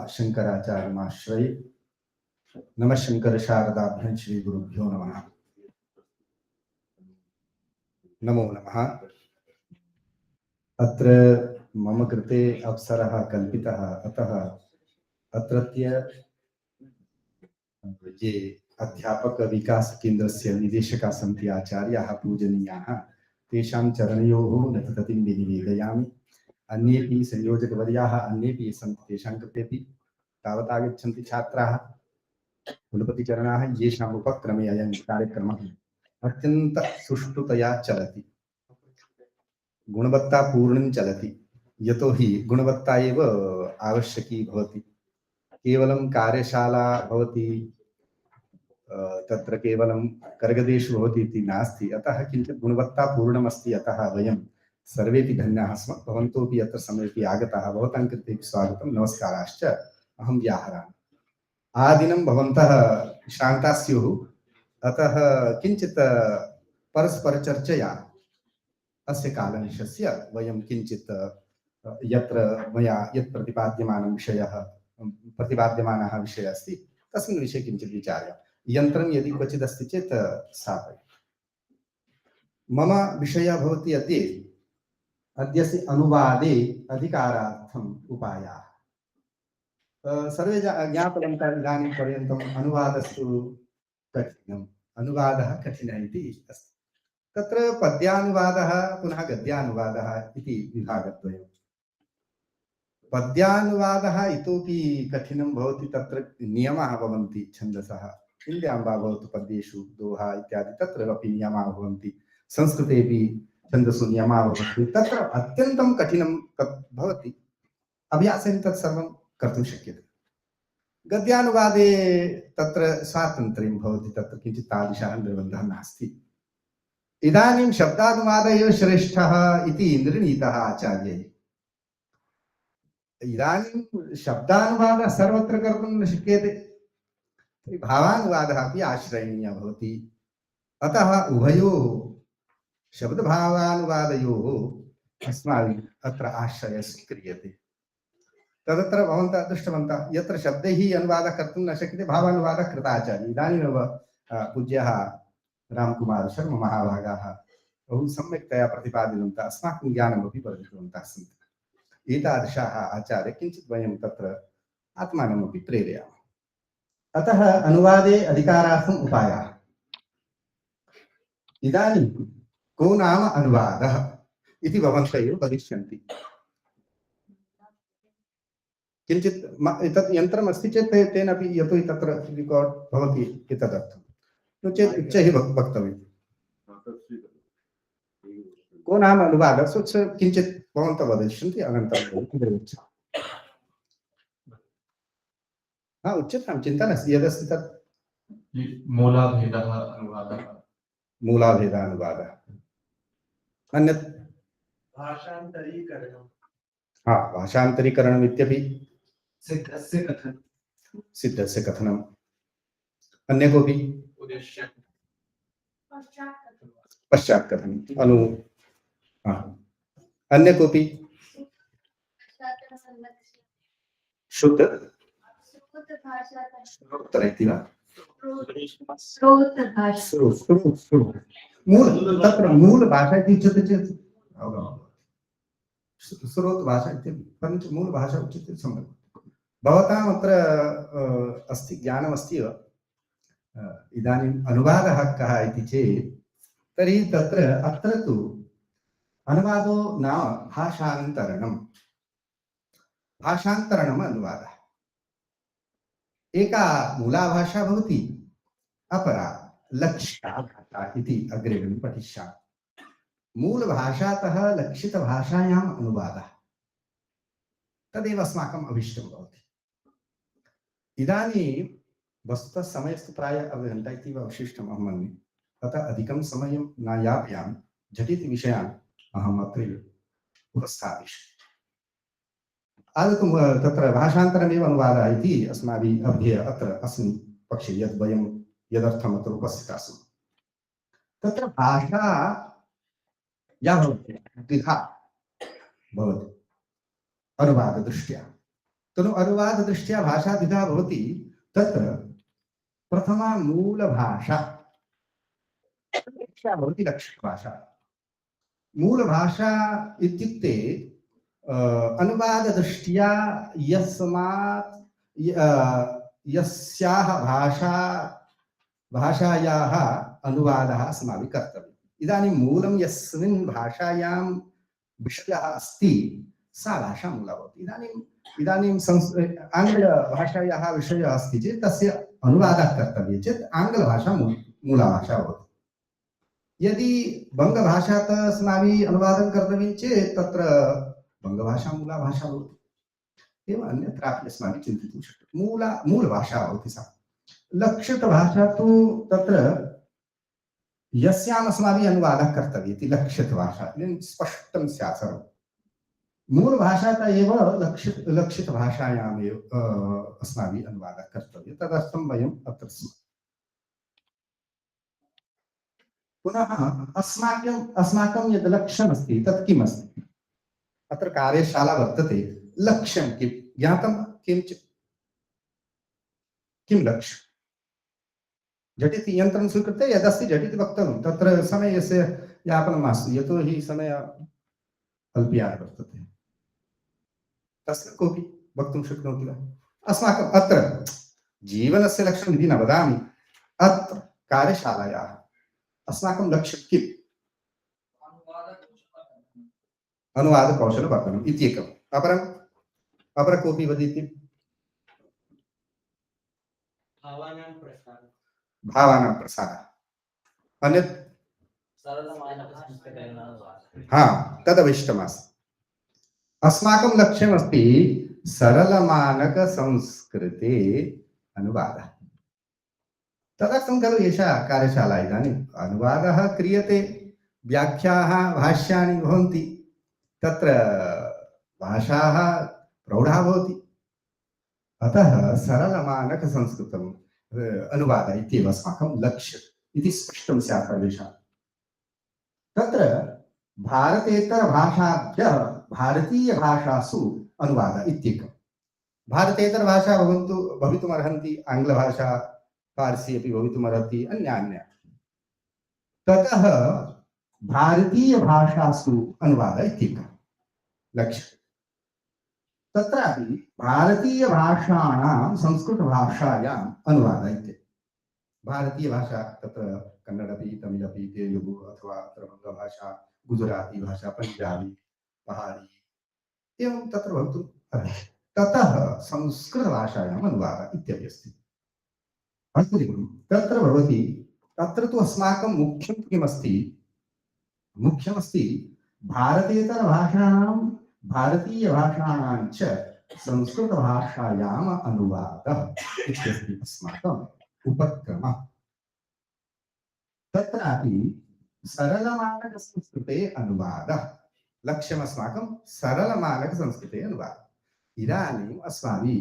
शंकराचार्यमाश्रये। नमः शंकर शारदाभ्यां श्री गुरुभ्यो नमः। नमो नमः। अत्र मम कृते अवसरः कल्पितः, अतः अत्रत्य ये अध्यापक विकास केन्द्रस्य निदेशकाः सन्ति आचार्याः पूजनीयाः, तेषां चरणयोः नततिं विनिवेदयामि। अन्येपि संयोजकवर्याः अन्येपि सन्ति, तेषां कृतेपि तावत् आगच्छन्ति छात्राः कुलपतिचरणाः, येषाम् उपक्रमे अयं कार्यक्रमः अत्यन्त सुष्ठुतया चलति, गुणवत्तापूर्णं चलति। यतोहि गुणवत्ता एव आवश्यकी भवति। केवलं कार्यशाला भवति, तत्र केवलं कर्गदेषु भवति इति नास्ति। अतः किञ्चित् गुणवत्तापूर्णम् अस्ति। अतः वयं सर्वेपि धन्याः स्मः। भवन्तोऽपि अत्र समयेपि आगताः, भवतां कृते स्वागतं, नमस्काराश्च अहं व्याहरामि। आदिनं भवन्तः श्रान्ताः स्युः, अतः किञ्चित् परस्परचर्चया अस्य कालनिशस्य वयं किञ्चित् यत्र मया यत् प्रतिपाद्यमानः विषयः अस्ति तस्मिन् विषये किञ्चित् विचार्य। यन्त्रं यदि क्वचित् अस्ति चेत् स्थापय। मम विषयः भवति अद्यस्य अनुवादे अधिकारार्थम् उपायाः। सर्वे ज्ञातवन्तः इदानीं पर्यन्तम् अनुवादस्तु कठिनम्, अनुवादः कठिनः इति अस्ति। तत्र पद्यानुवादः पुनः गद्यानुवादः इति विभागद्वयम्। पद्यानुवादः इतोपि कठिनं भवति। तत्र नियमाः भवन्ति छन्दसः, हिन्द्यां वा भवतु पद्येषु दोहा इत्यादि तत्र अपि नियमाः भवन्ति, संस्कृतेपि छन्दसु नियमाः भवन्ति। तत्र अत्यन्तं कठिनं तत् भवति, अभ्यासेन तत् सर्वं कर्तुं शक्यते। गद्यानुवादे तत्र स्वातन्त्र्यं भवति, तत्र किञ्चित् तादृशः निर्बन्धः नास्ति। इदानीं शब्दानुवादः एव श्रेष्ठः इति निर्णीतः आचार्यैः। इदानीं शब्दानुवादः सर्वत्र कर्तुं न शक्यते, भावानुवादः अपि आश्रयणीयः भवति। अतः उभयोः शब्दभावानुवादयोः अस्माभिः अत्र आश्रयः स्वीक्रियते। तदत्र भवन्तः दृष्टवन्तः, यत्र शब्दैः अनुवादः कर्तुं न शक्यते भावानुवादः कृतः आचार्यैः। इदानीमेव पूज्यः रामकुमार शर्मा महाभागाः बहु सम्यक्तया प्रतिपादितवन्तः, अस्माकं ज्ञानमपि वर्धितवन्तः सन्ति। एतादृशाः आचार्य किञ्चित् वयं तत्र आत्मानमपि प्रेरयामः। अतः अनुवादे अधिकारार्थम् उपायाः। इदानीं को नाम अनुवादः इति भवन्तः एव वदिष्यन्ति। किञ्चित् एतत् यन्त्रमस्ति चेत् तेनापि, यतोहि तत्र रिकार्ड् भवति एतदर्थं, नो चेत् उच्चैः वक्तव्यं। को नाम अनुवादः किञ्चित् भवन्तः वदिष्यन्ति, अनन्तरं उच्यतां, चिन्ता नास्ति। यदस्ति तत् मूलाभेदः अनुवादः, मूलाभेदः अनुवादः। अन्यत् भाषान्तरीकरणं, भाषान्तरीकरणम् इत्यपि सिद्धस्य कथनं, सिद्धस्य कथनम्। अन्य कोऽपि पश्चात् कथनम् अनु अन्य कोऽपि शुद्ध इति वा तत्र मूलभाषा इति उच्यते चेत् स्रोतभाषा इति, परन्तु मूलभाषा उच्यते सम्यक्। भवताम् अत्र अस्ति, ज्ञानमस्ति एव। इदानीम् अनुवादः कः इति चेत्, तर्हि तत्र अत्र तु अनुवादो नाम भाषान्तरणम्। भाषान्तरणम् अनुवादः। एका मूला भाषा भवति, अपरा लक्षिता भाषा इति अग्रे वयं पठिष्यामः। मूलभाषातः लक्षितभाषायाम् अनुवादः, तदेव अस्माकम् अभीष्टं भवति। इदानीं वस्तुतः समयस्तु प्रायः अर्धघण्टा इति अवशिष्टम् अहं मन्ये, अतः अधिकं समयं न यापयामि। झटिति विषयान् अहम् अत्रैव उपस्थापयिष्यामि। आदौ तत्र भाषान्तरमेव अनुवादः इति अस्माभिः अभ्य अत्र अस्मिन् पक्षे यदर्थम् अत्र उपस्थिताः स्मः। तत्र भाषा या भवति द्विधा भवति अनुवाददृष्ट्या। तनु अनुवाददृष्ट्या भाषा द्विधा भवति। तत्र प्रथमा मूलभाषा भवति लक्षितभाषा। मूलभाषा इत्युक्ते अनुवाददृष्ट्या यस्याः भाषायाः अनुवादः अस्माभिः कर्तव्यः। इदानीं मूलं यस्मिन् भाषायां विषयः अस्ति सा भाषा मूला भवति। इदानीं आङ्ग्लभाषायाः विषयः अस्ति चेत् तस्य अनुवादः कर्तव्यः चेत् आङ्ग्लभाषा मूला भाषा भवति। यदि बङ्गभाषातः अस्माभिः अनुवादं कर्तव्यं चेत् तत्र बङ्गभाषा मूला भाषा भवति। एवम् अन्यत्रापि अस्माभिः चिन्तितुं शक्यते। मूलभाषा भवति सा। लक्षितभाषा तु तत्र यस्याम् अस्माभिः अनुवादः कर्तव्यः इति लक्षितभाषा स्पष्टं स्यात् सर्वं। मूलभाषातः एव लक्षितभाषायामेव अस्माभिः अनुवादः कर्तव्यः। तदर्थं वयम् अत्र स्मः। पुनः अस्माकं यद् लक्ष्यमस्ति तत् किमस्ति? अत्र कार्यशाला वर्तते। लक्ष्यं किं ज्ञातं? किं लक्ष्यं? झटिति यन्त्रं स्वीकृत्य यदस्ति झटिति वक्तव्यं। तत्र समयस्य यापनं मास्तु, यतोहि समय अल्पीयान वर्तते। तस्य कोऽपि वक्तुं शक्नोति वा? अस्माकम् अत्र जीवनस्य लक्ष्यम् इति न वदामि। अत्र कार्यशालायाः अस्माकं लक्ष्यं किम्? अनुवादकौशलवर्धनम् इत्येकम्। अपर कोऽपि वदति? भावानां प्रसारः। अन्यत् तदविष्टमस्ति। अस्माकं लक्ष्यमस्ति सरलमानकसंस्कृते अनुवादः। तदर्थं खलु एषा कार्यशाला। इदानीम् अनुवादः क्रियते, व्याख्याः भाष्याणि भवन्ति, तत्र भाषाः प्रौढा भवति। अतः सरलमानकसंस्कृतम् अनुवादः इत्येव अस्माकं लक्ष्यम् इति स्पष्टं स्यात् सर्वेषां। तत्र भारतेतरभाषाभ्यः भारतीयभाषासु अनुवादः इत्येकम्। भारतेतरभाषा भवितुमर्हन्ति, आङ्ग्लभाषा, फार्सी अपि भवितुमर्हति, अन्यान्य। ततः भारतीयभाषासु अनुवादः इत्येकं लक्ष्यम्। तत्रापि भारतीयभाषाणां संस्कृतभाषायाम् अनुवादः इत्येकम्। भारतीयभाषा तत्र कन्नडपि, तमिलपि, तेलुगु अथवा अत्र बङ्गभाषा, गुजराती भाषा, पञ्जाबी, पहाड़ी एवं तत्र भवितुम् अर्हति। ततः संस्कृतभाषायाम् अनुवादः इत्यपि अस्ति। तत्र भवति, तत्र तु अस्माकं मुख्यं किमस्ति? मुख्यमस्ति भारतेतरभाषाणां भारतीयभाषाणां च संस्कृतभाषायाम् अनुवादः इत्यस्ति अस्माकम् उपक्रमः। तत्रापि सरलमानकसंस्कृते अनुवादः लक्ष्यमस्माकं सरलमानकसंस्कृते अनुवादः। इदानीम् अस्माभिः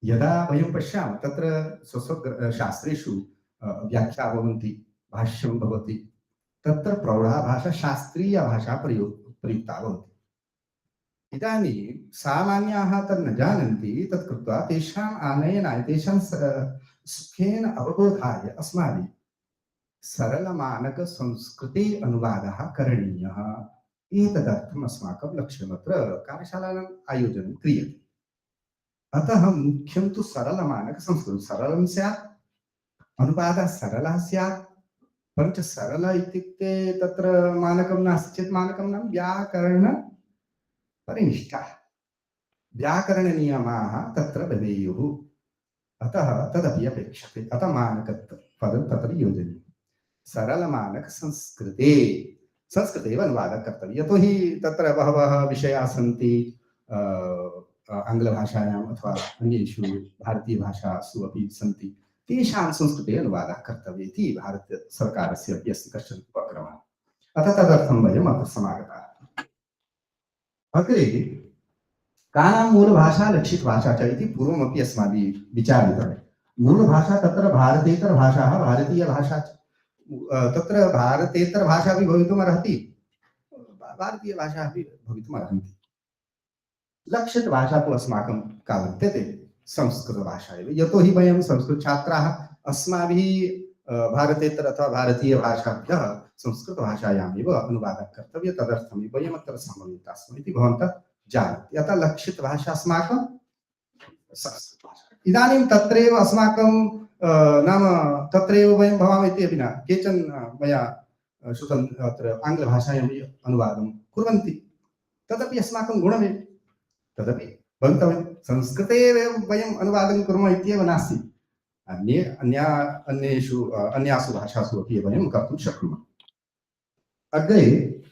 यदा वयं पश्यामः तत्र शास्त्रेषु व्याख्या भवन्ति, भाष्यं भवति, तत्र प्रौढा भाषा शास्त्रीयभाषा प्रयुक्ता भवति। इदानीं सामान्याः तत् न जानन्ति। तत् कृत्वा तेषाम् आनयनाय, तेषां सुखेन अवबोधाय अस्माभिः सरलमानकसंस्कृते अनुवादः करणीयः। एतदर्थम् अस्माकं लक्ष्यमत्र कार्यशालानाम् आयोजनं क्रियते। अतः मुख्यं तु सरलमानकसंस्कृतं। सरलं स्यात्, अनुवादः सरलः स्यात्। परञ्च सरल इत्युक्ते तत्र मानकं नास्ति चेत् मानकं नाम व्याकरणपरिनिष्ठाः, व्याकरणनियमाः तत्र भवेयुः। अतः तदपि अपेक्षते। अतः मानकपदं तत्र योजनीयं। सरलमानकसंस्कृते संस्कृतेव अनुवादः कर्तव्यः। यतोहि तत्र बहवः विषयाः सन्ति, आङ्ग्लभाषायाम् अथवा अन्येषु भारतीयभाषासु अपि सन्ति। तेषां संस्कृते अनुवादः कर्तव्यः इति भारतसर्वकारस्य अपि अस्ति कश्चन उपक्रमः। अतः तदर्थं वयम् अत्र समागताः। अग्रे कानां मूलभाषा लक्षितभाषा च इति पूर्वमपि अस्माभिः विचारितव्यं। मूलभाषा तत्र भारतेतरभाषाः, भारतीयभाषा च। तत्र भारतेतरभाषा अपि भवितुमर्हति, भारतीयभाषा अपि भवितुमर्हन्ति। लक्षितभाषा तु अस्माकं का वर्तते संस्कृतभाषा एव। यतोहि वयं संस्कृतछात्राः, अस्माभिः भारतेतर अथवा भारतीयभाषाभ्यः संस्कृतभाषायामेव अनुवादः कर्तव्यः। तदर्थमेव वयमत्र समवेताः स्मः इति भवन्तः जानन्ति। अतः लक्षितभाषा अस्माकं संस्कृतभाषा। इदानीं तत्रैव अस्माकं नाम तत्रैव वयं भवामः इति अपि न, केचन मया श्रुतं अत्र आङ्ग्लभाषायामपि अनुवादं कुर्वन्ति, तदपि अस्माकं गुणमेव, तदपि भवितव्यं। संस्कृते एव वयं अनुवादं कुर्मः इत्येव नास्ति, अन्यासु भाषासु अपि वयं कर्तुं शक्नुमः। अग्रे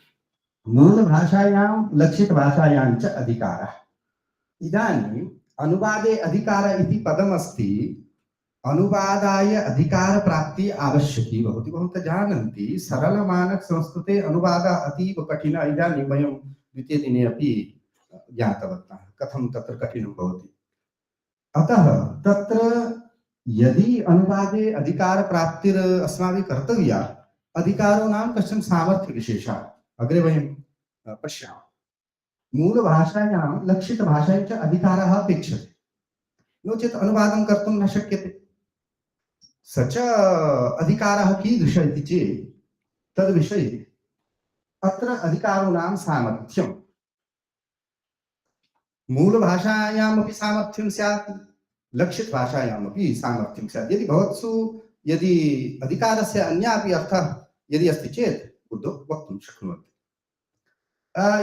मूलभाषायां लक्षितभाषायां च अधिकारः। इदानीम् अनुवादे अधिकार इति पदमस्ति। अनुवादाय अधिकार प्राप्ति आवश्यकी भवति। भवन्तः जानन्ति सरलमानक संस्कृते अनुवादः अतीव कठिनः। इदानीं वयं द्वितीयदिने अपि ज्ञातवन्तः कथं तत्र कठिनं भवति। अतः तत्र यदि अनुवादे अधिकार प्राप्तिर् अस्माभिः कर्तव्या, अधिकारो नाम कश्चन सामर्थ्यविशेषः। अग्रे वयं पश्यामः। मूलभाषायां लक्षितभाषायां च अधिकारः अपेक्षते, नो चेत् अनुवादं कर्तुं न शक्यते। स च अधिकारः कीदृशः इति चेत् तद्विषये अत्र अधिकारो नाम सामर्थ्यम्। मूलभाषायामपि सामर्थ्यं स्यात्, लक्षितभाषायामपि सामर्थ्यं स्यात्। यदि भवत्सु यदि अधिकारस्य अन्यापि अर्थः यदि अस्ति चेत् बुद्धौ वक्तुं शक्नुवन्ति।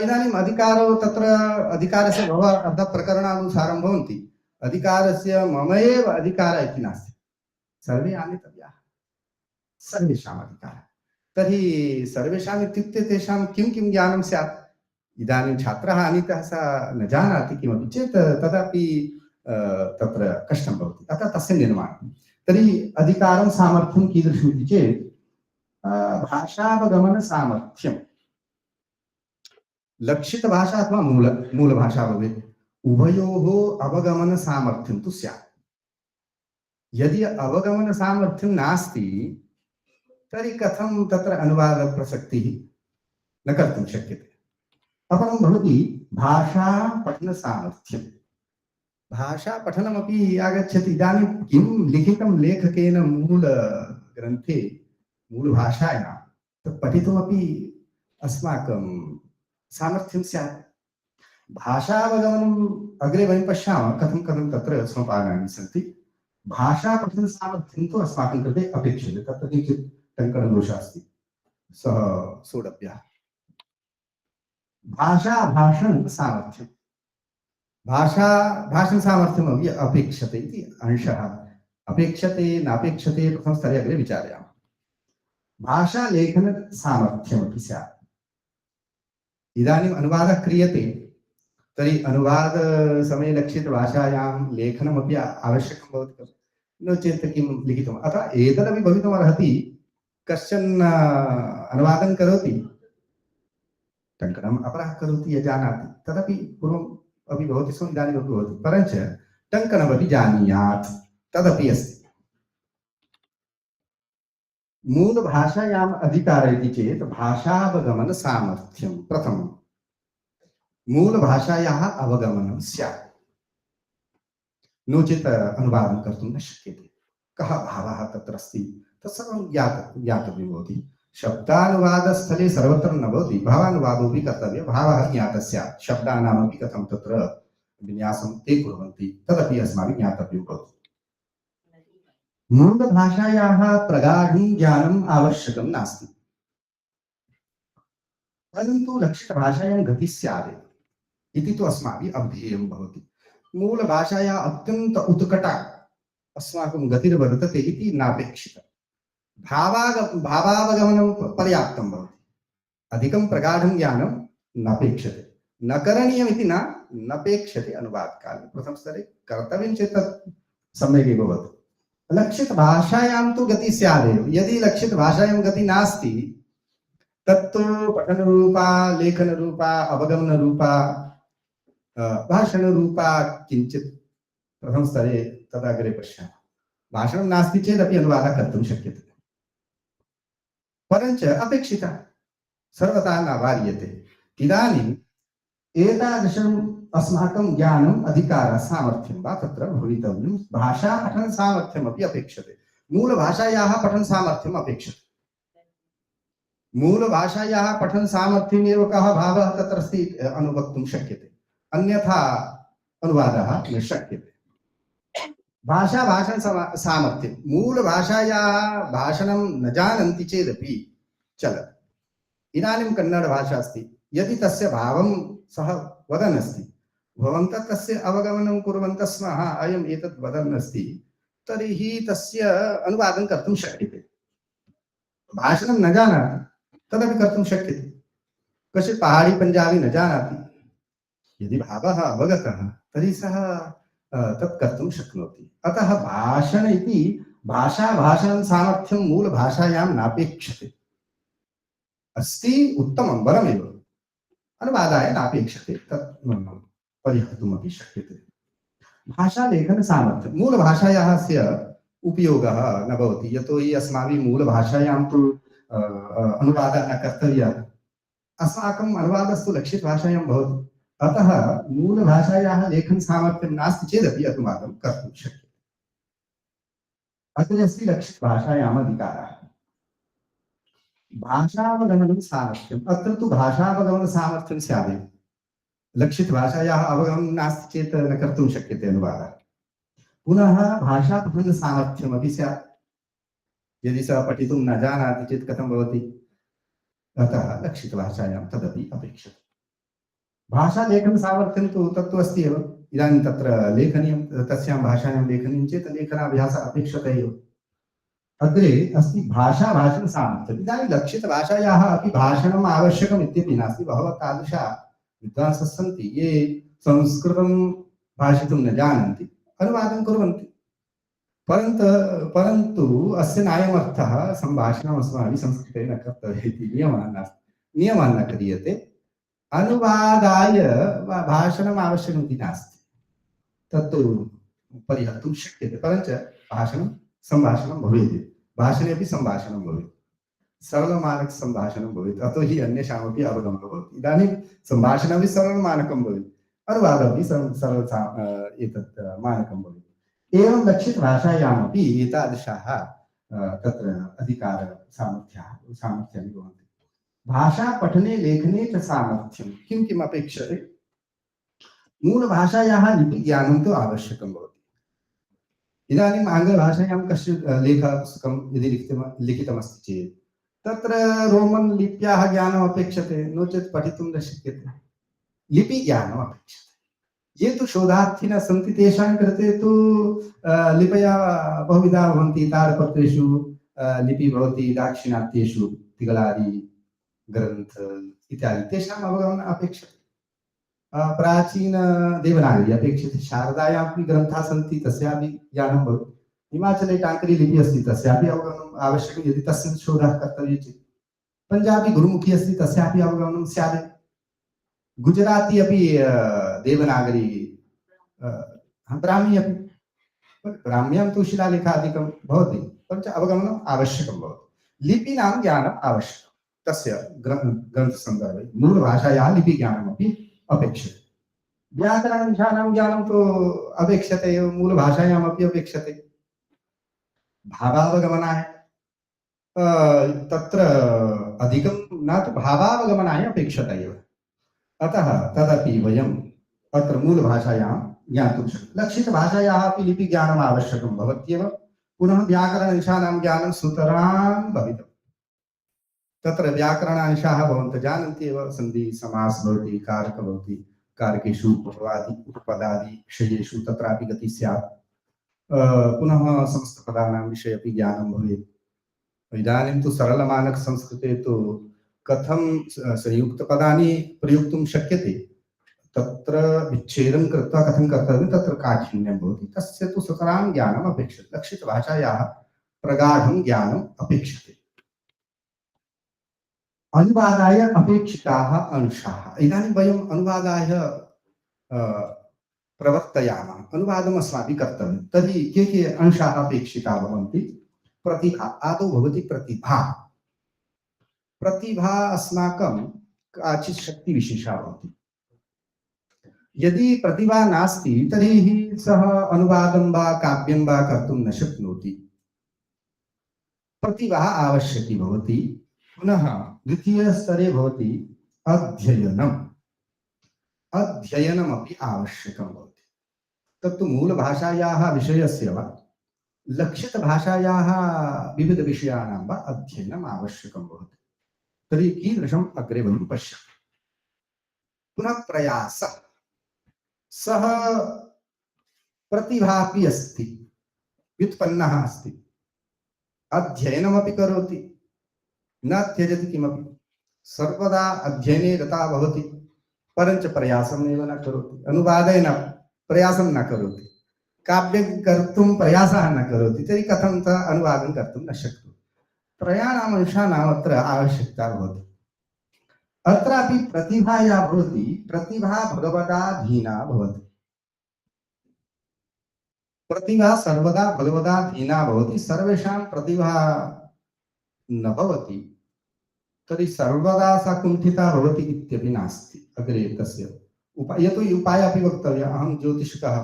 इदानीम् अधिकारो तत्र अधिकारस्य बहवः अर्थप्रकरणानुसारं भवन्ति। अधिकारस्य मम एव अधिकारः इति नास्ति, सर्वे आनेतव्याः, सर्वेषाम् अधिकारः। तर्हि सर्वेषाम् इत्युक्ते तेषां किं किं ज्ञानं स्यात्। इदानीं छात्रः आनीतः सः न जानाति किमपि चेत् तदापि तत्र कष्टं भवति। अतः तस्य निर्माणं। तर्हि अधिकारं सामर्थ्यं कीदृशम् इति चेत् भाषावगमनसामर्थ्यं। लक्षितभाषा अथवा मूलभाषा भवेत्, उभयोः अवगमनसामर्थ्यं तु स्यात्। यदि अवगमनसामर्थ्यं नास्ति तर्हि कथं तत्र अनुवादप्रसक्तिः न कर्तुं शक्यते। अपरं भवति भाषापठनसामर्थ्यं। भाषापठनमपि आगच्छति। इदानीं किं लिखितं लेखकेन मूलग्रन्थे मूलभाषायां तत् पठितुमपि अस्माकं सामर्थ्यं स्यात्। भाषावगमनम् अग्रे वयं पश्यामः कथं कथं तत्र सोपानानि सन्ति। भाषापठनसामर्थ्यं तु अस्माकं कृते अपेक्षते। तत्र किञ्चित् टङ्कणदोषः अस्ति, सः सोढव्यः। भाषणसामर्थ्यं, भाषणसामर्थ्यमपि अपेक्षते इति अंशः। अपेक्षते नापेक्षते प्रथमस्तरे अग्रे विचारयामः। भाषालेखनसामर्थ्यमपि स्यात्। इदानीम् अनुवादः क्रियते तर्हि अनुवादसमये लक्षितभाषायां लेखनमपि आवश्यकं भवति खलु, नो चेत् किं लिखितम्। अतः एतदपि भवितुमर्हति, कश्चन अनुवादं करोति टङ्कणम् अपरः करोति यः जानाति, तदपि पूर्वम् अपि भवति स्म, इदानीमपि भवति। परञ्च टङ्कणमपि जानीयात्, तदपि अस्ति। मूलभाषायाम् अधिकारः इति चेत् भाषावगमनसामर्थ्यं प्रथमम्। मूलभाषायाः अवगमनं स्यात्, नो चेत् अनुवादं कर्तुं न शक्यते। कः भावः तत्र अस्ति तत्सर्वं ज्ञातव्यं भवति। शब्दानुवादस्थले सर्वत्र न भवति, भावानुवादोऽपि कर्तव्यः। भावः ज्ञातः स्यात्, शब्दानामपि कथं तत्र विन्यासं ते कुर्वन्ति तदपि अस्माभिः ज्ञातव्यं भवति। मूलभाषायाः प्रगाढं ज्ञानम् आवश्यकं नास्ति, परन्तु लक्षितभाषायां गतिः स्यादेव इति तु अस्माभिः अध्येयं भवति। मूलभाषायाः अत्यन्त उत्कटा अस्माकं गतिर्वर्तते इति नापेक्षितम्। भावावगमनं पर्याप्तं भवति, अधिकं प्रगाढं ज्ञानं नापेक्षते। न करणीयमिति नापेक्षते। अनुवादकाले प्रथमस्तरे कर्तव्यं चेत् तत् सम्यक् भवति। लक्षितभाषायां तु गतिः स्यादेव। यदि लक्षितभाषायां गतिः नास्ति, तत्तु पठनरूपा, लेखनरूपा, अवगमनरूपा, भाषणरूपा किञ्चित् प्रथमस्तरे तदग्रे पश्यामः। भाषणं नास्ति चेदपि अनुवादः कर्तुं शक्यते, परञ्च अपेक्षितः सर्वथा न वार्यते। इदानीम् एतादृशम् अस्माकं ज्ञानम् अधिकारः सामर्थ्यं वा तत्र भवितव्यं भाषापठन सामर्थ्यमपि अपेक्षते मूलभाषायाः पठन सामर्थ्यम् अपेक्षते मूलभाषायाः पठन सामर्थ्यमेव कः भावः तत्र अस्ति अनुभक्तुं शक्यते अन्यथा अनुवादः न शक्यते भाषा भाषण सामर्थ्यं मूलभाषायाः भाषणं न जानन्ति चेदपि चलति इदानीं कन्नडभाषा अस्ति यदि तस्य भावं सः वदन् अस्ति भवन्तः तस्य अवगमनं कुर्वन्तः स्मः अयम् एतत् वदन् अस्ति तर्हि तस्य अनुवादं कर्तुं शक्यते भाषणं न जानाति तदपि कर्तुं शक्यते कश्चित् पहाडी पञ्जाबी न जानाति यदि भावः अवगतः तर्हि सः तत् कर्तुं शक्नोति अतः भाषण इति भाषा भाषणं सामर्थ्यं मूलभाषायां नापेक्षते अस्ति उत्तमं वरमेव अनुवादाय नापेक्षते तत् परिहर्तुमपि शक्यते भाषालेखन सामर्थ्यं मूलभाषायाः अस्य उपयोगः न भवति यतोहि अस्माभिः मूलभाषायां तु अनुवादः न कर्तव्यः अस्माकम् अनुवादस्तु लक्षितभाषायां भवति अतः मूलभाषायाः लेखन सामर्थ्यं नास्ति चेदपि अनुवादं कर्तुं शक्यते अत्र अस्ति लक्षितभाषायाम् अधिकारः भाषावगमनं सामर्थ्यम् अत्र तु भाषावगमन सामर्थ्यं स्यादेव लक्षितभाषायाः अवगमनं नास्ति चेत् न कर्तुं शक्यते अनुवादः पुनः भाषापठन सामर्थ्यमपि स्यात् यदि सः पठितुं न जानाति चेत् कथं भवति अतः लक्षितभाषायां तदपि अपेक्षते भाषालेखन सामर्थ्यं तु तत्तु अस्ति एव इदानीं तत्र लेखनीयं तस्यां भाषायां लेखनीयं चेत् लेखनाभ्यासः अपेक्षते एव अग्रे अस्ति भाषा भाषण सामर्थ्यम् इदानीं लक्षितभाषायाः अपि भाषणम् आवश्यकम् इत्यपि नास्ति बहवः तादृशाः विद्वांसः सन्ति ये संस्कृतं भाषितुं न जानन्ति अनुवादं कुर्वन्ति परन्तु अस्य नायमर्थः सम्भाषणम् अस्माभिः संस्कृते न कर्तव्यम् इति नियमः नास्ति नियमः न क्रियते अनुवादाय भाषणम् आवश्यकम् इति नास्ति तत्तु परिहर्तुं शक्यते परञ्च भाषणं सम्भाषणं भवेत् भाषणे अपि सम्भाषणं भवेत् सरलमानक सम्भाषणं भवेत् अतो हि अन्येषामपि अवगमनं भवति इदानीं सम्भाषणमपि सरलमानकं भवेत् अनुवादमपि एतत् मानकं भवेत् एवं लक्षितभाषायामपि एतादृशाः तत्र सामर्थ्यानि भवन्ति भाषा पठने लेखने च सामर्थ्यं किं किम् अपेक्षते मूलभाषायाः लिपिज्ञानं तु आवश्यकं भवति इदानीम् आङ्ग्लभाषायां कश्चित् लेखपुस्तकं यदि लिखितमस्ति चेत् तत्र रोमन् लिप्याः ज्ञानम् अपेक्षते नो चेत् पठितुं न शक्यते लिपिज्ञानम् अपेक्षते ये तु शोधार्थिनः सन्ति तेषां कृते तु लिपयः बहुविधाः भवन्ति ताडपत्रेषु लिपि भवति दाक्षिणात्येषु तिगलारि ग्रन्थ इत्यादि तेषाम् अवगमनम् अपेक्षते प्राचीन देवनागरी अपेक्षते शारदायामपि ग्रन्थाः सन्ति तस्यापि ज्ञानं भवति हिमाचले टाङ्करी लिपि अस्ति तस्यापि अवगमनम् आवश्यकं यदि तस्य शोधः कर्तव्यः चेत् पञ्जाबी गुरुमुखी अस्ति तस्यापि अवगमनं स्यादेव गुजराती अपि देवनागरी ब्राह्मी अपि ब्राह्म्यां तु शिलालेखादिकं भवति परञ्च अवगमनम् आवश्यकं भवति लिपीनां ज्ञानम् आवश्यकं तस्य ग्रन्थसन्दर्भे मूलभाषायाः लिपिज्ञानमपि अपेक्षते व्याकरणविषयाणां ज्ञानं तु अपेक्षते एव मूलभाषायामपि अपेक्षते भावावगमनाय तत्र अधिकं न तु भावावगमनाय अपेक्षते एव अतः तदपि वयम् अत्र मूलभाषायां ज्ञातुं शक्नुमः लक्षितभाषायाः अपि लिपिज्ञानम् आवश्यकं भवत्येव पुनः व्याकरणविषयाणां ज्ञानं सुतरां भवितव्यम् तत्र व्याकरणांशाः भवन्तः जानन्ति एव सन्धि समास भवति कारक भवति कारकेषु उपपदादि विषयेषु तत्रापि गतिः स्यात् पुनः समस्तपदानां विषये अपि ज्ञानं भवेत् इदानीं तु सरलमानकसंस्कृते तु कथं संयुक्तपदानि प्रयोक्तुं शक्यते तत्र विच्छेदं कृत्वा कथं कर्तव्यं तत्र काठिन्यं भवति तस्य तु सुतरां ज्ञानम् अपेक्षते लक्षितभाषायाः प्रगाढं ज्ञानम् अपेक्षते अनुवादाय अपेक्षिताः अंशाः इदानीं वयम् अनुवादाय प्रवर्तयामः अनुवादम् अस्माभिः कर्तव्यं तर्हि के अंशाः अपेक्षिताः भवन्ति प्रतिभा आदौ भवति प्रतिभा प्रतिभा अस्माकं काचित् शक्तिविशेषा भवति यदि प्रतिभा नास्ति तर्हि सः अनुवादं वा काव्यं वा कर्तुं न शक्नोति। प्रतिभा आवश्यकी भवति। पुनः द्वितीयस्तरे भवति अध्ययनम्। अध्ययनमपि आवश्यकं भवति। तत्तु मूलभाषायाः विषयस्य वा लक्षितभाषायाः विविधविषयाणां वा अध्ययनम् आवश्यकं भवति। तर्हि कीदृशम् अग्रे वयं पश्यामः। पुनः प्रयासः। सः प्रतिभापि अस्ति, व्युत्पन्नः अस्ति, अध्ययनमपि करोति, न त्यजति किमपि, सर्वदा अध्ययने रता भवति, परञ्च प्रयासमेव न करोति, अनुवादेन प्रयासं न करोति, काव्यं कर्तुं प्रयासः न करोति, तर्हि कथं सः अनुवादं कर्तुं न शक्नोति। त्रयाणाम् अंशानाम् अत्र आवश्यकता भवति। अत्रापि प्रतिभा या भवति, प्रतिभा भगवदाधीना भवति। प्रतिभा सर्वदा भगवदाधीना भवति। सर्वेषां प्रतिभा न भवति तर्हि सर्वदा सा कुण्ठिता भवति इत्यपि नास्ति। अग्रे तस्य यतोहि उपायः अपि वक्तव्यः। अहं ज्योतिषकः,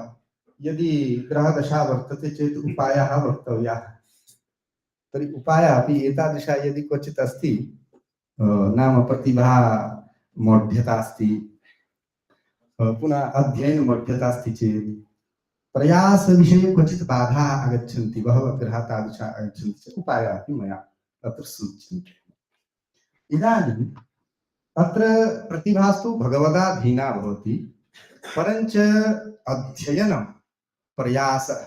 यदि ग्रहदशा वर्तते चेत् उपायः वक्तव्यः। तर्हि उपायः अपि एतादृशा यदि क्वचित् अस्ति, नाम प्रतिभा मौढ्यता अस्ति, पुनः अध्ययनमौढ्यता अस्ति चेत् प्रयासविषये क्वचित् बाधाः आगच्छन्ति, बहवः ग्रहाः तादृशाः आगच्छन्ति चेत् उपायाः अपि मया तत्र सूच्यन्ते। इदानीम् अत्र प्रतिभास्तु भगवदाधीना भवति, परञ्च अध्ययनं प्रयासः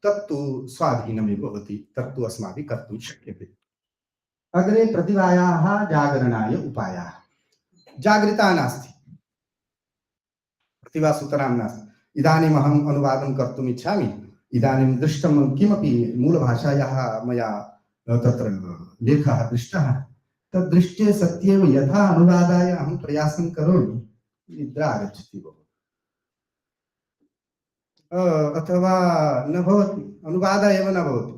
तत्तु स्वाधीनमेव भवति, तत्तु अस्माभिः कर्तुं शक्यते। अग्रे प्रतिभायाः जागरणाय उपायाः। जागृता नास्ति, प्रतिभा सुतरां नास्ति। इदानीम् अहम् अनुवादं कर्तुम् इच्छामि, इदानीं दृष्टं किमपि मूलभाषायाः मया तत्र लेखः दृष्टः, तद्दृष्टे सत्येव यथा अनुवादाय अहं प्रयासं करोमि, निद्रा आगच्छति बहु, अथवा न भवति, अनुवादः एव न भवति,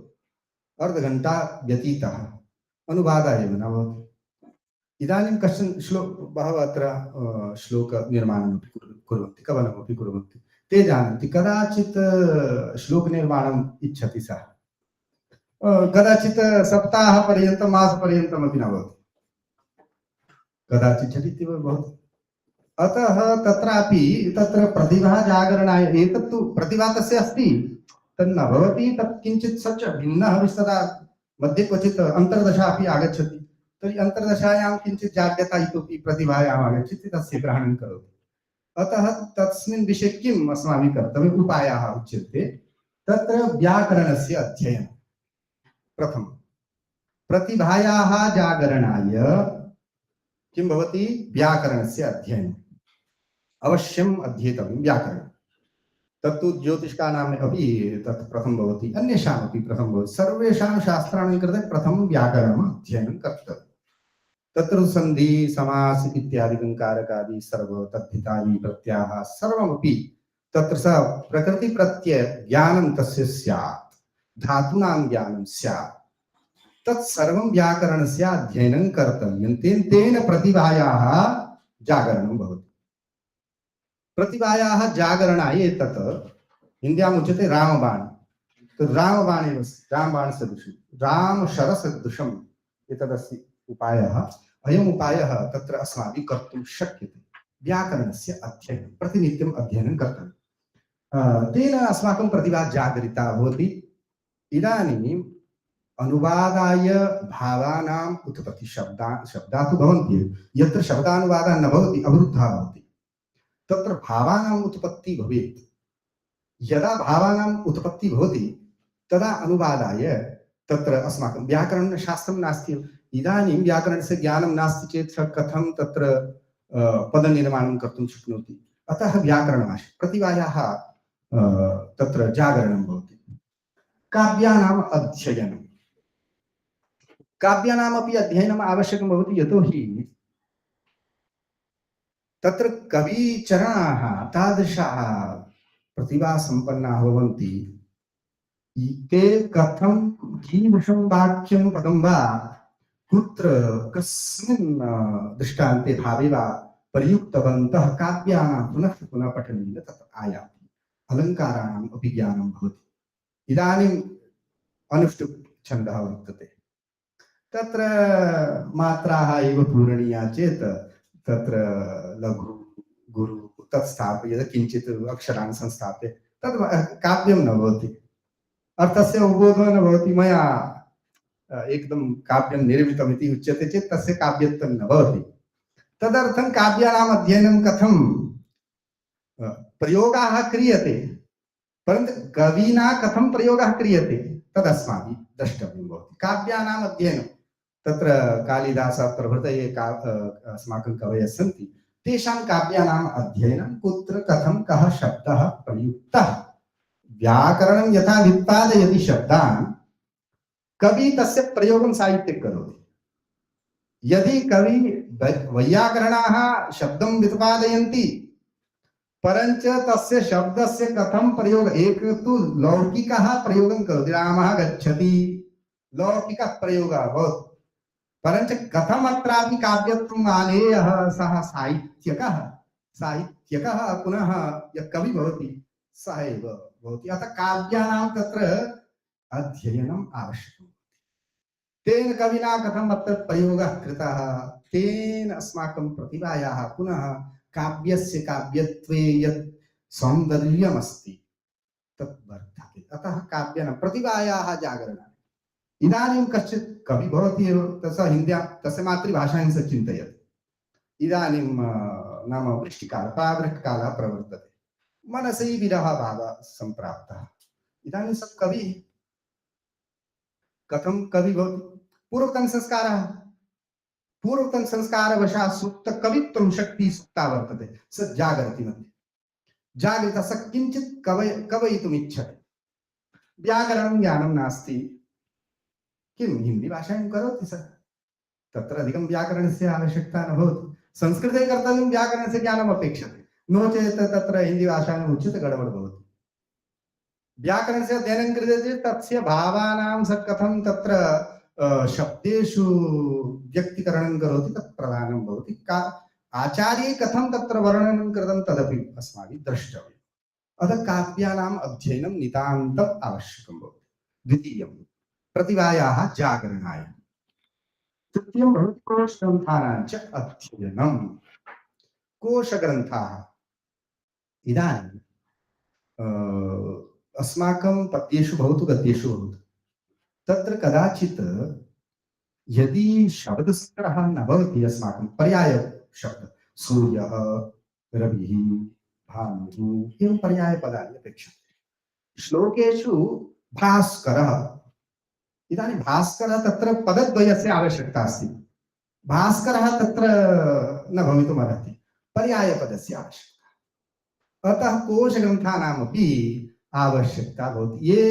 अर्धघण्टा व्यतीतः, अनुवादः एव न भवति। इदानीं कश्चन बहवः अत्र श्लोकनिर्माणमपि कुर्वन्ति, कवनमपि कुर्वन्ति। ते जानन्ति, कदाचित् श्लोकनिर्माणम् इच्छति सः, कदाचित् सप्ताहपर्यन्तं मासपर्यन्तमपि न भवति, कदाचित् झटिति भवति। अतः तत्रापि तत्र प्रतिभा जागरणाय, एतत्तु प्रतिभा तस्य अस्ति, तन्न भवति, तत् किञ्चित् सच्च भिन्नः विस्तदा मध्ये क्वचित् अन्तर्दशा अपि आगच्छति, तर्हि अन्तर्दशायां किञ्चित् जाड्यता इतोपि प्रतिभायाम् आगच्छति, तस्य ग्रहणं करोति। अतः तस्मिन् विषये किम् अस्माभिः कर्तव्यम्, उपायः उच्यते। तत्र व्याकरणस्य अध्ययनं प्रथमं। प्रतिभायाः जागरणाय किं भवति, व्याकरणस्य अध्ययनम् अवश्यम् अध्येतव्यं। व्याकरणं तत्तु ज्योतिषकानाम् अपि तत् प्रथमं भवति, अन्येषामपि प्रथमं भवति। सर्वेषां शास्त्राणां कृते प्रथमं व्याकरणम् अध्ययनं कर्तव्यम्। तत्र सन्धि समास इत्यादिकं कारकादि सर्व तद्धितानि प्रत्ययाः सर्वमपि तत्र स प्रकृतिप्रत्यय ज्ञानं तस्य स्यात्, धातूनां ज्ञानं स्यात्, तत्सर्वं व्याकरणस्य अध्ययनं कर्तव्यं। तेन प्रतिभायाः जागरणं भवति। प्रतिभायाः जागरणाय तत् हिन्द्याम् उच्यते रामबाण। तो रामबाणेव रामबाणसदृशं रामशरसदृशम् एतदस्ति उपायः। अयम् उपायः तत्र अस्माभिः कर्तुं शक्यते। व्याकरणस्य अध्ययनं प्रतिनित्यम् अध्ययनं कर्तव्यं। तेन अस्माकं प्रतिभा जागरिता भवति। इदानीम् अनुवादाय भावानाम् उत्पत्ति शब्दाः तु भवन्ति, यत्र शब्दानुवादः न भवति अवरुद्धः भवति, तत्र भावानाम् उत्पत्ति भवेत्। यदा भावानाम् उत्पत्ति भवति तदा अनुवादाय तत्र अस्माकं व्याकरणशास्त्रं नास्ति। इदानीं व्याकरणस्य ज्ञानं नास्ति चेत् सः कथं तत्र पदनिर्माणं कर्तुं शक्नोति। अतः व्याकरणमाश्रित्य प्रतिभायाः तत्र जागरणं भवति। काव्यानाम् अध्ययनं, काव्यानामपि अध्ययनम् आवश्यकं भवति, यतोहि तत्र कविचरणाः तादृशाः प्रतिभासम्पन्नाः भवन्ति। ते कथं कीदृशं वाक्यं पदं वा कुत्र कस्मिन् दृष्टान्ते भावे वा प्रयुक्तवन्तः काव्यानां पुनः पुनः पठनेन तत् आयाति अलङ्काराणाम् अपि ज्ञानं भवति। इदानीम् अनुष्टुप् छन्दः वर्तते, तत्र मात्राः एव पूरणीया चेत् तत्र लघु गुरु तत् स्थाप्य किञ्चित् अक्षरान् संस्थाप्य तद् काव्यं न भवति, अर्थस्य उद्बोधः न भवति। मया एकदम काव्यं निर्मितमिति उच्यते चेत् तस्य काव्यत्वं न भवति। तदर्थं काव्यानाम् अध्ययनं कथं प्रयोगाः क्रियते, परन्तु कविना कथं प्रयोगः क्रियते तदस्माभिः द्रष्टव्यं भवति। काव्यानाम् अध्ययनं तत्र कालिदासः प्रभृतये अस्माकं कवयः सन्ति, तेषां काव्यानाम् अध्ययनं कुत्र कथं कः शब्दः प्रयुक्तः, व्याकरणं यथा व्युत्पादयति शब्दान्, कवि तस्य प्रयोगं साहित्ये करोति। यदि कवि वैयाकरणाः शब्दं व्युत्पादयन्ति, परञ्च तस्य शब्दस्य कथं प्रयोग, एक तु लौकिकः प्रयोगं करोति, रामः गच्छति, लौकिकः प्रयोगः भवति, परञ्च कथम् अत्रापि काव्यत्वम् आलेयः, सः साहित्यकः, साहित्यकः पुनः यः कवि भवति सः एव भवति। अतः काव्यानां तत्र अध्ययनम् आवश्यकम्। तेन कविना कथम् अत्र प्रयोगः कृतः, तेन अस्माकं प्रतिभायाः पुनः काव्यस्य काव्यत्वे यत् सौन्दर्यमस्ति तत् वर्धते। अतः काव्यानां प्रतिभायाः जागरणाय इदानीं कश्चित् कवि भवति एव, तस्य हिन्द्यां तस्य मातृभाषायां स चिन्तयति। इदानीं नाम वृष्टिकालः, प्रावृष्टिकालः प्रवर्तते, मनसि विरहभावः सम्प्राप्तः, इदानीं सः कविः कथं कवि भवति? पूर्वतन संस्कारः, पूर्वतन संस्कारवशात् सुप्त कवित्वं शक्तिः सुप्ता वर्तते, स जागर्ति मध्ये, जागृतः स किञ्चित् कवयितुम् इच्छति, व्याकरणं ज्ञानं नास्ति, किं हिंदी भाषायां करोति सः, तत्र अधिकं व्याकरणस्य आवश्यकता न भवति, संस्कृते कर्तव्यं व्याकरणस्य ज्ञानम् अपेक्षते, नो चेत् तत्र हिंदी भाषायाम् उच्यते गडबड भवति। व्याकरणस्य अध्ययनं क्रियते चेत् तस्य भावानां स कथं तत्र शब्देषु व्यक्तीकरणं करोति तत् प्रधानं भवति। आचार्ये कथं तत्र वर्णनं कृतं तदपि अस्माभिः द्रष्टव्यम्। अतः काव्यानाम् अध्ययनं नितान्तम् आवश्यकं भवति। द्वितीयं प्रतिभायाः जागरणाय। तृतीयं भवति कोशग्रन्थानां च अध्ययनं। कोशग्रन्थाः इदानीं अस्माकं पद्येषु भवतु गद्येषु भवतु, तत्र कदाचित् यदि शब्दसङ्ग्रहः न भवति, अस्माकं पर्याय शब्द सूर्यः, रविः, भानुः एवं पर्यायपदानि अपेक्षन्ते। श्लोकेषु भास्करः, इदानीं भास्करः तत्र पदद्वयस्य आवश्यकता अस्ति, भास्करः तत्र न भवितुमर्हति, पर्यायपदस्य आवश्यकता। अतः कोशग्रन्थानामपि आवश्यकता भवति। ये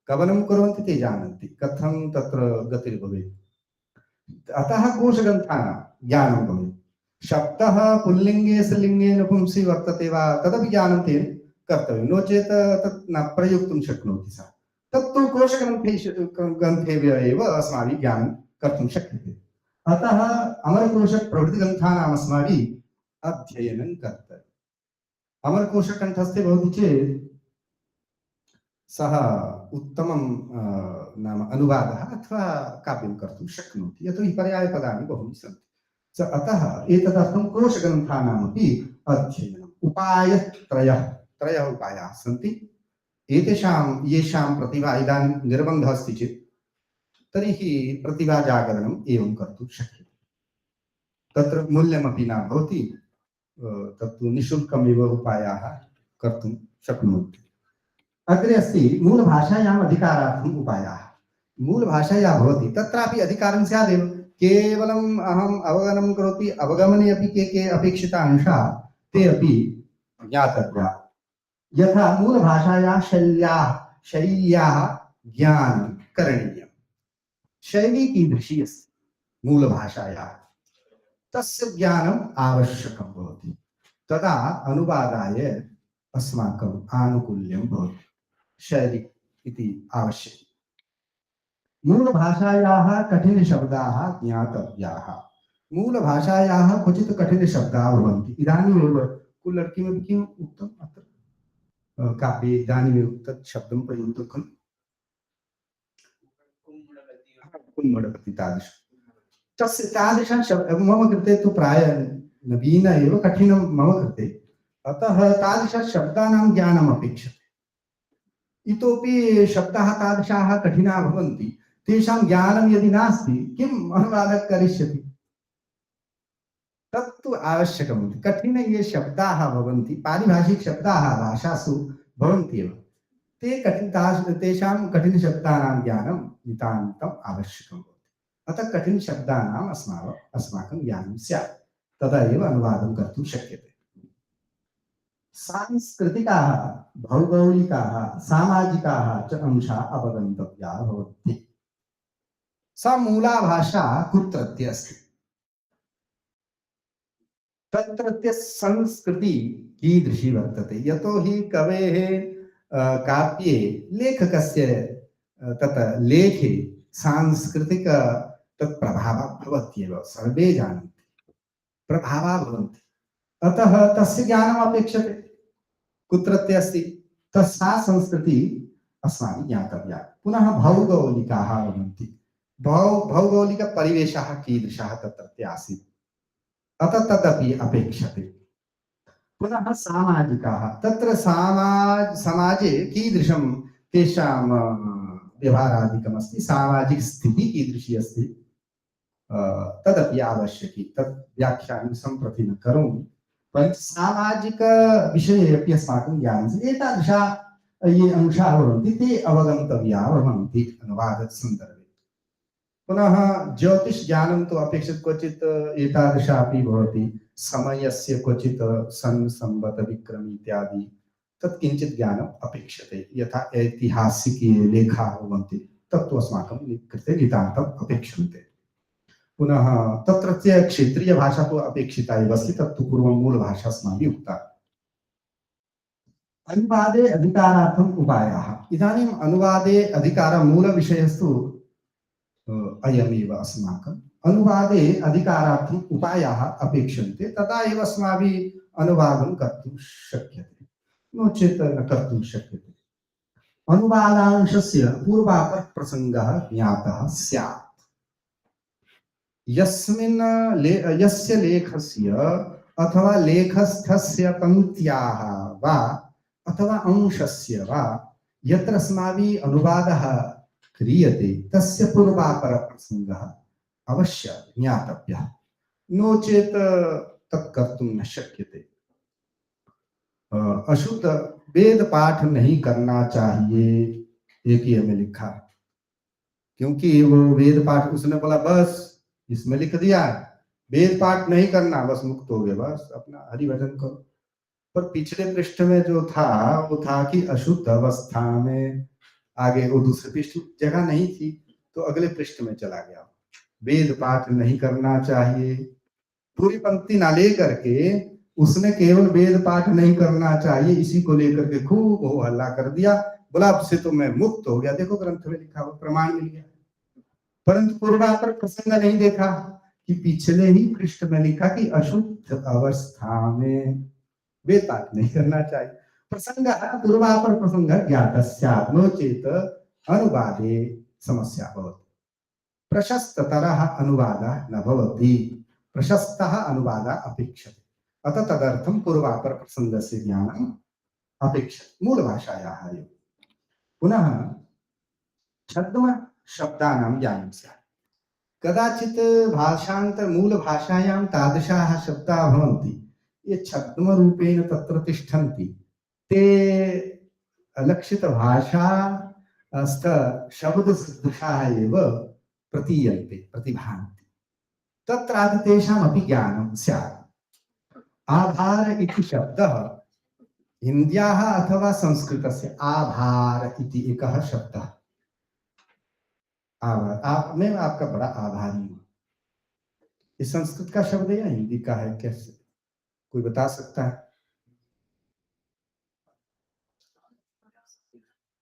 कवनं कुर्वन्ति ते जानन्ति कथं तत्र गतिर्भवेत्। अतः कोशग्रन्थानां ज्ञानं भवेत्। शब्दः पुल्लिङ्गे स्त्रीलिङ्गे नपुंसि वर्तते वा तदपि ज्ञानं तेन कर्तव्यं, नो चेत् तत् न प्रयोक्तुं शक्नोति सः। तत्तु कोशग्रन्थे एव अस्माभिः ज्ञानं कर्तुं शक्यते। अतः अमरकोशप्रभृतिग्रन्थानाम् अस्माभिः अध्ययनं कर्तव्यम्। अमरकोशकण्ठस्थे भवति चेत् सः उत्तमं नाम अनुवादः अथवा काव्यं कर्तुं शक्नोति, यतोहि पर्यायपदानि बहूनि सन्ति। अतः एतदर्थं कोशग्रन्थानामपि अध्ययनम्। त्रयः उपायाः सन्ति। येषां प्रतिभा इदानीं निर्बन्धः अस्ति चेत् तर्हि प्रतिभाजागरणम् एवं कर्तुं शक्यते। तत्र मूल्यमपि न भवति, तत्तु निःशुल्कमेव उपायाः कर्तुं शक्नुवन्ति। अग्रे अस्ति मूलभाषायाम् अधिकारार्थम् उपायाः। मूलभाषा या भवति तत्रापि अधिकारं स्यादेव, केवलम् अहम् अवगमनं करोति, अवगमने अपि के अपेक्षिता अंशाः ते अपि ज्ञातव्याः। यथा मूलभाषायाः शैल्याः ज्ञानं करणीयम्। शैली कीदृशी अस्ति मूलभाषायाः, तस्य ज्ञानम् आवश्यकं भवति, तदा अनुवादाय अस्माकम् आनुकूल्यं भवति। शैली इति आवश्यकम्। मूलभाषायाः कठिनशब्दाः ज्ञातव्याः। मूलभाषायाः क्वचित् कठिनशब्दाः भवन्ति इदानीमेव कुल्लड्की में किम् उक्तम् अत्र काव्ये इदानीमेव तत् शब्दं प्रयुक्तं खलु कुम्मडगति तादृश तस्य तादृशं मम कृते तु प्रायः नवीन एव कठिनं मम कृते अतः तादृशशब्दानां ज्ञानम् अपेक्षते इतोपि शब्दाः तादृशाः कठिनाः भवन्ति तेषां ज्ञानं यदि नास्ति किम् अनुवादः करिष्यति तत्तु आवश्यकं कठिन ये शब्दाः भवन्ति पारिभाषिकशब्दाः भाषासु भवन्ति एव ते तेषां कठिनशब्दानां ज्ञानं नितान्तम् आवश्यकं भवति अतः कठिनशब्दानाम् अस्माकं ज्ञानं स्यात् तदा एव अनुवादं कर्तुं शक्यते सांस्कृतिकाः भौगोलिकाः सामाजिकाः च अंशाः अवगन्तव्याः भवन्ति सा मूला भाषा कुत्रत्य अस्ति तत्रत्य संस्कृति कीदृशी वर्तते यतोहि कवेः काव्ये लेखकस्य तत् लेखे सांस्कृतिक तत् प्रभावः भवत्येव सर्वे जानन्ति प्रभावः भवन्ति अतः तस्य ज्ञानम् अपेक्षते कुत्रत्य अस्ति तस्सा संस्कृति अस्माभिः ज्ञातव्या पुनः भौगोलिकाः भवन्ति भौगोलिकपरिवेशः कीदृशः तत्रत्य आसीत् अतः तदपि अपेक्षते पुनः सामाजिकाः तत्र समाजे कीदृशं तेषां व्यवहारादिकमस्ति सामाजिकस्थितिः कीदृशी अस्ति तदपि आवश्यकी तद् व्याख्यानं सम्प्रति न करोमि परन्तु सामाजिकविषये अपि अस्माकं ज्ञानं एतादृशा ये अंशाः भवन्ति ते अवगन्तव्याः भवन्ति अनुवादसन्दर्भे पुनः ज्योतिषज्ञानं तु अपेक्षितं क्वचित् एतादृशापि भवति समयस्य क्वचित् सन् संवत विक्रम इत्यादि तत् किञ्चित् ज्ञानम् अपेक्षते यथा ऐतिहासिके लेखाः भवन्ति तत्तु अस्माकं कृते नितान्तम् अपेक्षन्ते पुनः तत्रत्य क्षेत्रीयभाषा तु अपेक्षिता एव अस्ति तत्तु पूर्वं मूलभाषा अस्माभिः उक्ता अनुवादे अधिकारार्थम् उपायाः इदानीम् अनुवादे अधिकारमूलविषयस्तु अयमेव अस्माकम् अनुवादे अधिकारार्थम् उपायाः अपेक्षन्ते तदा एव अस्माभिः अनुवादं कर्तुं शक्यते नो चेत् न कर्तुं शक्यते अनुवादांशस्य पूर्वापरः प्रसङ्गः ज्ञातः स्यात् यस्य लेखस्य अथवा लेखस्थस्य पङ्क्त्याः वा अथवा अंशस्य वा यत्र अस्माभिः अनुवादः क्रियते तस्य पूर्वापरप्रसङ्गः अवश्य ज्ञातव्यः नो चेत् तत् कर्तुं न शक्यते अशुद्ध वेद पाठ नहीं करना चाहिए एक ही हमें लिखा क्योंकि वो वेद पाठ उसने बोला बस इसमें लिख दिया वेद पाठ नहीं करना बस मुक्त हो गए बस अपना हरिभजन करो पर पिछले पृष्ठ में जो था वो था कि अशुद्ध अवस्था में आगे वो दूसरे पृष्ठ जगह नहीं थी तो अगले पृष्ठ में चला गया वेद पाठ नहीं करना चाहिए पूरी पंक्ति ना ले करके उसने केवल वेद पाठ नहीं करना चाहिए इसी को लेकर के खूब हो हल्ला कर दिया बोला अब से तो मैं मुक्त हो गया देखो ग्रंथ में लिखा हुआ प्रमाण मिल गया परंतु पूर्वापर प्रसंग नहीं देखा कि पिछले ही पृष्ठ में लिखा कि अशुद्ध अवस्था में वेद पाठ नहीं करना चाहिए प्रसंग पूर्वापर प्रसंग ज्ञात स्यात् नो चेत अनुवादे समस्या भवति प्रशस्ततरः अनुवादः न भवति प्रशस्तः अनुवादः अपेक्षते अतः तदर्थं पूर्वापर प्रसंगस्य ज्ञानम् अपेक्षते मूलभाषायाः एव पुनः छद्म शब्दानां ज्ञानं स्यात् कदाचित् भाषान्तर मूलभाषायां तादृशाः शब्दाः भवन्ति ये छद्मरूपेण तत्र तिष्ठन्ति ते अलक्षितभाषा शब्दसदृशाः एव प्रतीयन्ते प्रतिभान्ति तत्रापि तेषामपि ज्ञानं स्यात् आभार इति शब्दः हिन्द्याः अथवा संस्कृतस्य आभार इति एकः शब्दः आभार मैं आपका बड़ा आभारी हूँ ये संस्कृत का शब्द है या हिंदी का है कैसे कोई बता सकता है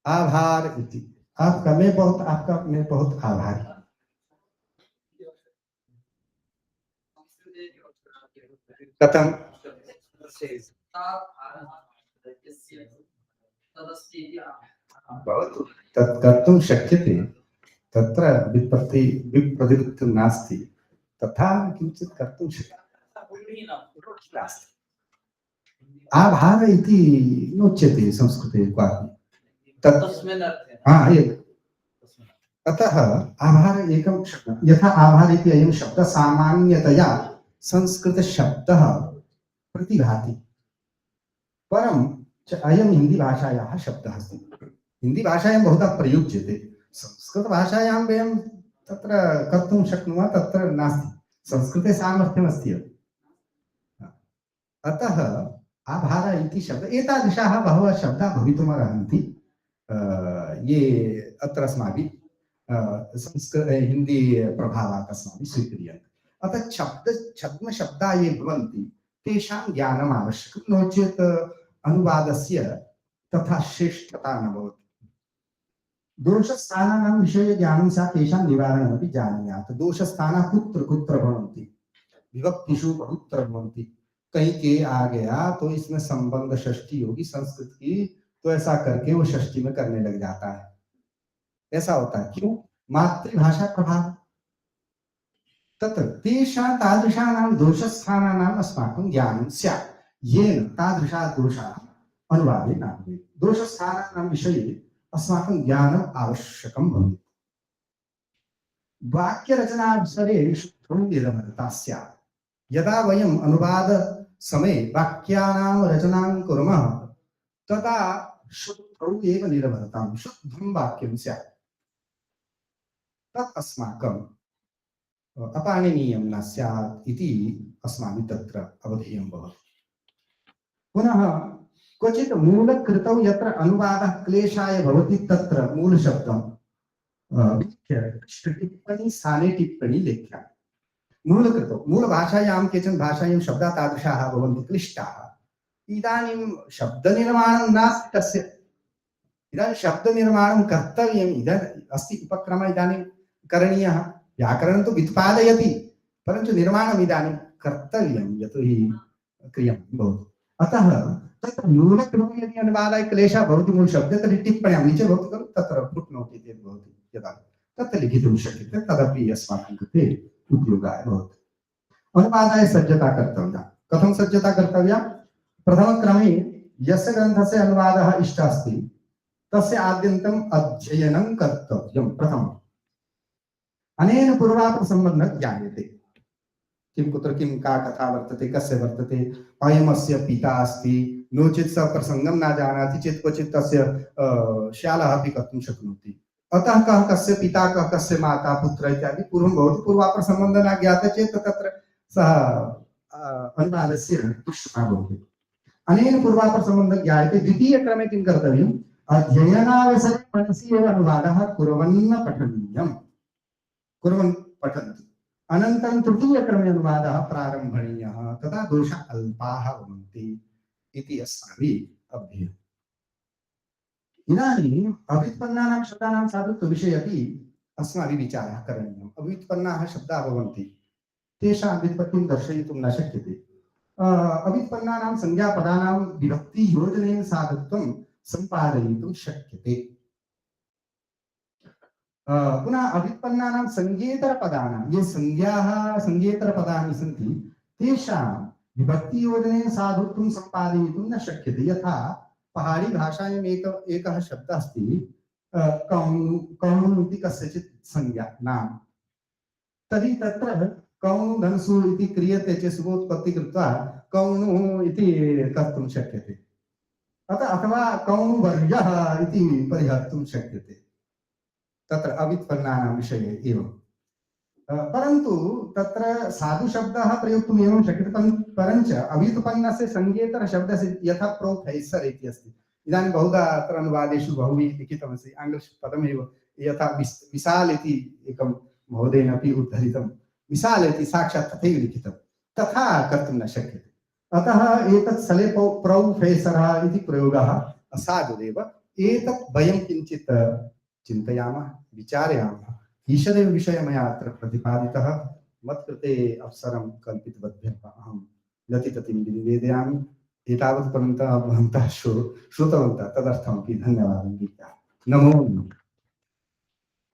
आभार इति आपका मैं बहुत आभारी कथं भवतु तत् कर्तुं शक्यते तत्र विप्रतिपत्तिः नास्ति तथा किञ्चित् कर्तुं शक्यते नास्ति आभार इति नोच्यते संस्कृते क्वापि तत् तस्मिन् अर्थे एव अतः आभार एकं शब्दः यथा आभार इति अयं शब्दः सामान्यतया संस्कृतशब्दः प्रतिभाति परं च अयं हिन्दीभाषायाः शब्दः अस्ति हिन्दीभाषायां बहुधा प्रयुज्यते संस्कृतभाषायां वयं तत्र कर्तुं शक्नुमः तत्र नास्ति संस्कृते सामर्थ्यमस्ति एव अतः आभार इति शब्दः एतादृशाः बहवः शब्दाः भवितुमर्हन्ति ये अत्र अस्माभिः संस्कृत हिंदी प्रभावात् अस्माभिः स्वीक्रियन्ते अतः छद्मशब्दाः ये भवन्ति तेषां ज्ञानम् आवश्यकं नो चेत् अनुवादस्य तथा श्रेष्ठता न भवति दोषस्थानानां विषये ज्ञानं स्यात् तेषां निवारणमपि जानीयात् दोषस्थानाः कुत्र कुत्र भवन्ति विभक्तिषु बहुत्र भवन्ति कहीं के आ गया तो इसमें संबंध षष्ठी होगी संस्कृत की तो ऐसा करके वो षष्ठी में करने लग जाता है ऐसा होता है क्यों मातृभाषा प्रभाव तत्र तेषां तादृशानां दोषस्थानानाम् अस्माकं ज्ञानं स्यात् येन तादृशाः दोषाः अनुवादे न भवेत् दोषस्थानानां विषये अस्माकं ज्ञानम् आवश्यकं भवेत् वाक्यरचनावसरे शुद्धं निरवरता स्यात् यदा वयम् अनुवाद समये वाक्यानां रचनां कुर्मः तदा शुद्धौ एव निरवरतां शुद्धं वाक्यं स्यात् तत् अस्माकं अपाणिनीयं न स्यात् इति अस्माभिः तत्र अवधेयं भवति पुनः क्वचित् मूलकृतौ यत्र अनुवादः क्लेशाय भवति तत्र मूलशब्दं टिप्पणी स्थाने टिप्पणी लेख्या मूलकृतौ मूलभाषायां केचन भाषायां शब्दाः तादृशाः भवन्ति क्लिष्टाः इदानीं शब्दनिर्माणं नास्ति तस्य इदानीं शब्दनिर्माणं कर्तव्यम् इदानीम् अस्ति उपक्रमः इदानीं करणीयः व्याकरणं तु व्युत्पादयति परन्तु निर्माणम् इदानीं कर्तव्यं यतोहि क्रियमाणं भवति अतः तत्र मूलकृतौ यदि अनुवादाय क्लेशः भवति मूलशब्दे तर्हि टिप्पण्यां नीचे भवति खलु तत्र फुट्नोट् इति भवति यदा तत्र लिखितुं शक्यते तदपि अस्माकं कृते उपयोगाय भवति अनुवादाय सज्जता कर्तव्या कथं सज्जता कर्तव्या प्रथमक्रमे यस्य ग्रन्थस्य अनुवादः इष्टः अस्ति तस्य आद्यन्तम् अध्ययनं कर्तव्यं प्रथमम् अनेन पूर्वापरसम्बन्धः ज्ञायते किं कुत्र किं का कथा वर्तते कस्य वर्तते अयमस्य पिता अस्ति नो चेत् सः प्रसङ्गं न जानाति चेत् क्वचित् तस्य श्यालः अपि कर्तुं शक्नोति अतः कः कस्य पिता कः कस्य माता पुत्र इत्यादि पूर्वं भवति पूर्वापरसम्बन्धः न ज्ञातः चेत् तत्र सः अनुवादस्य दुष्टः भवति अनेन पूर्वापरसम्बन्धः ज्ञायते द्वितीयक्रमे किं कर्तव्यम् अध्ययनावसरे मनसि एव अनुवादः कुर्वन् पठनीयम् कुर्वन् पठन्ति अनन्तरं तृतीयक्रमे अनुवादः प्रारम्भणीयः तदा दोषाः अल्पाः भवन्ति इति अस्माभिः अध्येयम् इदानीम् अव्युत्पन्नानां शब्दानां साधुत्वविषये अपि अस्माभिः विचारः करणीयः अव्युत्पन्नाः शब्दाः भवन्ति तेषां व्युत्पत्तिं दर्शयितुं न शक्यते अव्युत्पन्नानां संज्ञापदानां विभक्तियोजनेन साधुत्वं सम्पादयितुं शक्यते पुनः अव्युत्पन्नानां संज्ञेतरपदानां ये संज्ञेतरपदानि सन्ति तेषां विभक्तियोजनेन साधुत्वं सम्पादयितुं न शक्यते यथा पहाड़ी भाषायाम् एकः शब्दः अस्ति कौनु इति कस्यचित् संज्ञा नाम तर्हि तत्र कौनु धनसु इति क्रियते चेत् सुबोत्पत्ति कृत्वा कौनु इति कर्तुं शक्यते अथवा कौनु वर्यः इति परिहर्तुं शक्यते तत्र अव्युत्पन्नानां विषये एव परन्तु तत्र साधुशब्दः प्रयोक्तुम् एवं शक्यते परञ्च अव्युत्पन्नस्य संज्ञेतरशब्दस्य यथा प्रोफेसर् इति अस्ति इदानीं बहुधा अत्र अनुवादेषु बहुभिः लिखितमस्ति आङ्ग्लपदमेव यथा विशाल इति एकं महोदयेन अपि उद्धरितं विशाल इति साक्षात् तथैव लिखितं तथा कर्तुं न शक्यते अतः एतत् स्थले प्रोफेसरः इति प्रयोगः असाधुरेव एतत् वयं किञ्चित् चिन्तयामः विचारयामः ईषदेव विषयः मया अत्र प्रतिपादितः मत्कृते अवसरं कल्पितवद्भ्यः अहं लतिततिं निवेदयामि। एतावत् पर्यन्तः भवन्तः श्रुतवन्तः तदर्थमपि धन्यवादं दीयते। नमो नमः।